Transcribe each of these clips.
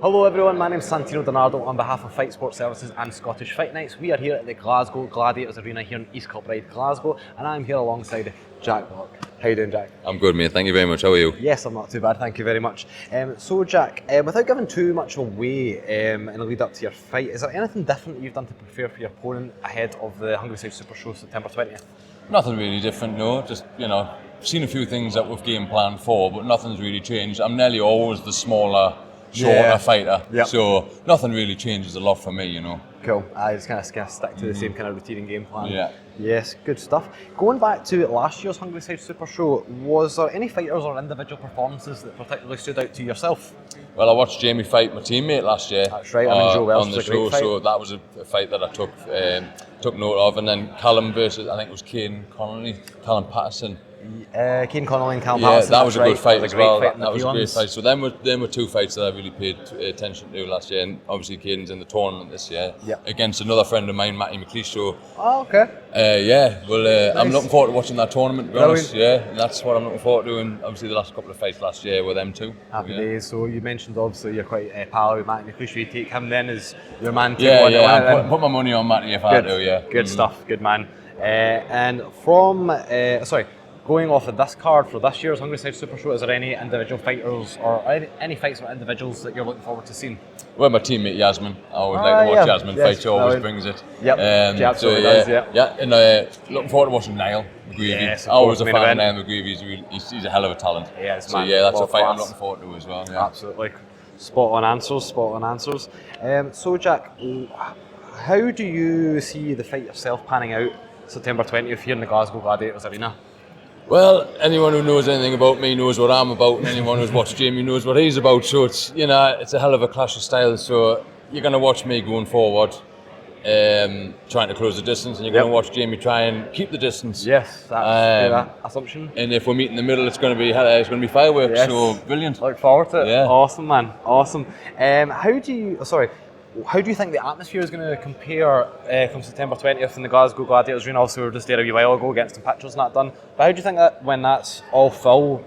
Hello everyone, my name is Santino Donardo on behalf of Fight Sports Services and Scottish Fight Nights. We are here at the Glasgow Gladiators Arena here in East Kilbride, Glasgow, and I'm here alongside Jack Bullock. How you doing, Jack? I'm good, mate. Thank you very much. How are you? Yes, I'm not too bad. Thank you very much. So, Jack, without giving too much away in the lead up to your fight, is there anything different that you've done to prepare for your opponent ahead of the Hungryside Super Show September 20th? Nothing really different, no. Just, seen a few things that we've game planned for, but nothing's really changed. I'm nearly always the smaller, shorter fighter, so nothing really changes a lot for me, Cool. I just kind of stick to the same kind of routine and game plan. Yeah. Yes, good stuff. Going back to last year's Hungryside Super Show, was there any fighters or individual performances that particularly stood out to yourself? Well, I watched Jamie fight my teammate last year. That's right, Joe Welsh on the was a great show, fight. so that was a fight that I took note of. And then Callum versus, I think it was Callum Patterson. Kane Connolly and Callum Yeah, Patterson. that was a good fight as well. That That was a great fight. So them were two fights that I really paid attention to last year, and obviously Caden's in the tournament this year against another friend of mine, Matty McLeish. So, okay. Nice. I'm looking forward to watching that tournament. To be honest, Brilliant. and that's what I'm looking forward to. And obviously the last couple of fights last year were them too. Happy days. So you mentioned obviously you're quite pal with Matty McLeish. You take him then as your man. I put my money on Matty if I had to. Yeah. Good stuff. Good man. And from going off of this card for this year's Hungryside Super Show, is there any individual fighters or any fights with individuals that you're looking forward to seeing? Well, my teammate Yasmin. I always like to watch Yasmin fight. She always brings it. Yep. She absolutely does. Yeah. And looking forward to watching Niall McGreevy. Yes, always a fan of Niall McGreevy. He's a hell of a talent. Yes, so man. that's a fight I'm looking forward to as well. Yeah. Absolutely. Spot on answers. So Jack, how do you see the fight yourself panning out September 20th here in the Glasgow Gladiators Arena? Well, anyone who knows anything about me knows what I'm about, and anyone who's watched Jamie knows what he's about. So it's it's a hell of a clash of styles. So you're going to watch me going forward, trying to close the distance, and you're going to watch Jamie try and keep the distance. Yes, that's that assumption. And if we meet in the middle, it's going to be fireworks. Yes. So brilliant. Look forward to it. Yeah. Awesome, man. Awesome. How do you think the atmosphere is going to compare come September 20th in the Glasgow Gladiators Arena? Obviously, we were just there a wee while ago, getting some pictures and that done. But how do you think that when that's all filled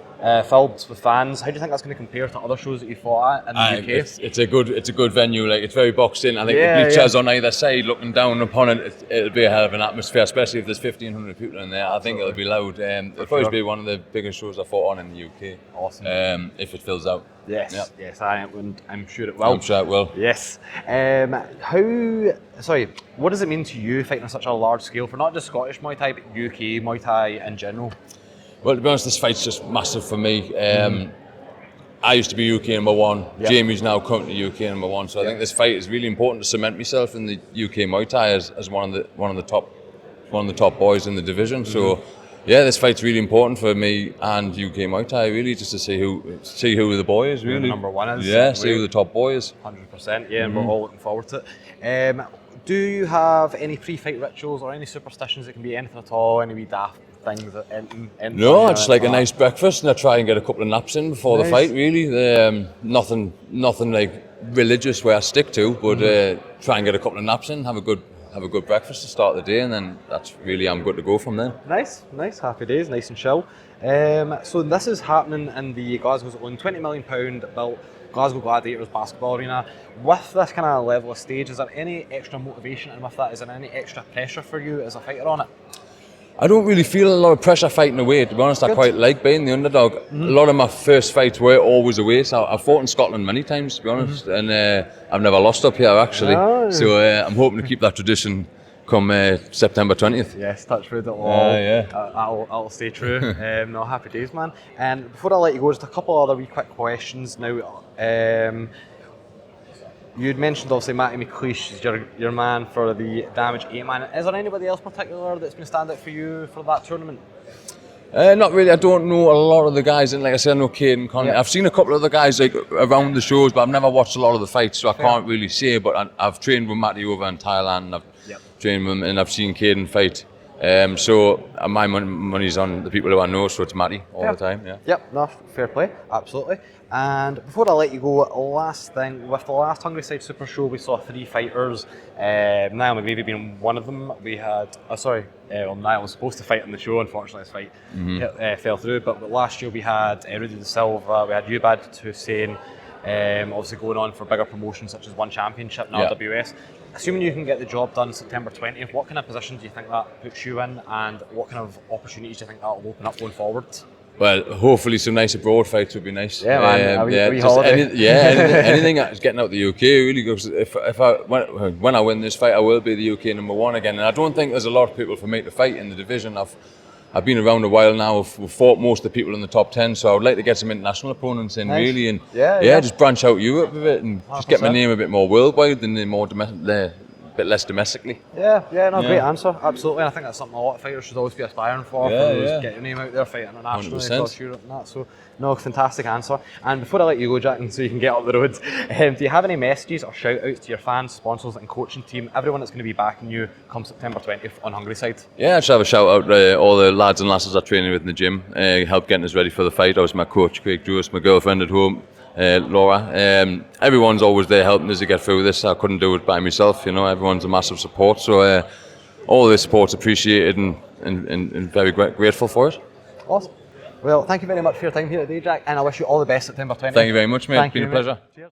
with fans, how do you think that's going to compare to other shows that you fought at in the UK? It's a good venue. Like, it's very boxed in. I think the bleachers on either side, looking down upon it, it'll be a hell of an atmosphere, especially if there's 1,500 people in there. I think it'll be loud. It'll probably be one of the biggest shows I fought on in the UK. Awesome. If it fills out. Yes, I'm sure it will. I'm sure it will. Yes. What does it mean to you fighting on such a large scale for not just Scottish Muay Thai, but UK Muay Thai in general? Well, to be honest, this fight's just massive for me. I used to be UK number one. Yep. Jamie's now currently UK number one. So I think this fight is really important to cement myself in the UK Muay Thai as one of the top boys in the division. So. Yeah, this fight's really important for me and UK Muay Thai, really, just to see who the boy is, really. Who the number one is. Yeah, see who the top boy is. 100%, and we're all looking forward to it. Do you have any pre-fight rituals or any superstitions? That can be anything at all, any wee daft things? No, I just like a nice breakfast, and I try and get a couple of naps in before the fight, really. Nothing like religious where I stick to, but try and get a couple of naps in, have a good breakfast to start the day, and then I'm good to go from then. Nice, happy days, nice and chill. So this is happening in the Glasgow's own £20 million built Glasgow Gladiators basketball arena. With this kind of level of stage, is there any extra motivation, and with that, is there any extra pressure for you as a fighter on it? I don't really feel a lot of pressure fighting away. To be honest, I quite like being the underdog. A lot of my first fights were always away. So I've fought in Scotland many times, to be honest, and I've never lost up here, actually. Oh. So I'm hoping to keep that tradition come September 20th. Yes, touch wood, that'll stay true. No, happy days, man. And before I let you go, just a couple other wee quick questions now. You'd mentioned obviously Matty McLeish is your man for the Damage 8 man. Is there anybody else particular that's been a standout for you for that tournament? Not really. I don't know a lot of the guys, and like I said, I know Caden Connolly. I've seen a couple of the guys around the shows, but I've never watched a lot of the fights, so I can't really say. But I've trained with Matty over in Thailand. I've trained with him, and I've seen Caden fight. So my money's on the people who I know, so it's Matty all the time. Yeah. Yep. No, fair play. Absolutely. And before I let you go, last thing, with the last Hungryside Super Show, we saw 3 fighters. Niall McGreevy being one of them. We had, Niall was supposed to fight in the show, unfortunately his fight fell through. But last year we had Rudy De Silva, we had Ubad Hussein, obviously going on for bigger promotions such as One Championship and Yeah. RWS. Assuming you can get the job done September 20th, what kind of position do you think that puts you in, and what kind of opportunities do you think that will open up going forward? Well, hopefully some nice abroad fights would be nice. Yeah, man, a wee just holiday. anything that's getting out the UK really. Because when I win this fight, I will be the UK #1 again. And I don't think there's a lot of people for me to fight in the division. I've been around a while now. We've fought most of the people in the top 10, so I would like to get some international opponents in, Nice. really, and Yeah. just branch out Europe a bit and just get my 100%. name a bit more worldwide and a bit less domestically. Great answer, absolutely. And I think that's something a lot of fighters should always be aspiring for. Get your name out there, fight internationally 100%. across Europe and that. So, no, fantastic answer. And before I let you go, Jack, and so you can get up the road, do you have any messages or shout outs to your fans, sponsors, and coaching team, everyone that's going to be backing you come September 20th on Hungryside? Yeah, I just have a shout out to all the lads and lasses I training with in the gym, helped getting us ready for the fight. I was my coach, Craig Dewis, my girlfriend at home, Laura. Everyone's always there helping us to get through this. I couldn't do it by myself, everyone's a massive support. So all the support's appreciated and very grateful for it. Awesome. Well, thank you very much for your time here today, Jack, and I wish you all the best September 20th. Thank you very much, mate. Thank It's been you, a pleasure. Cheers.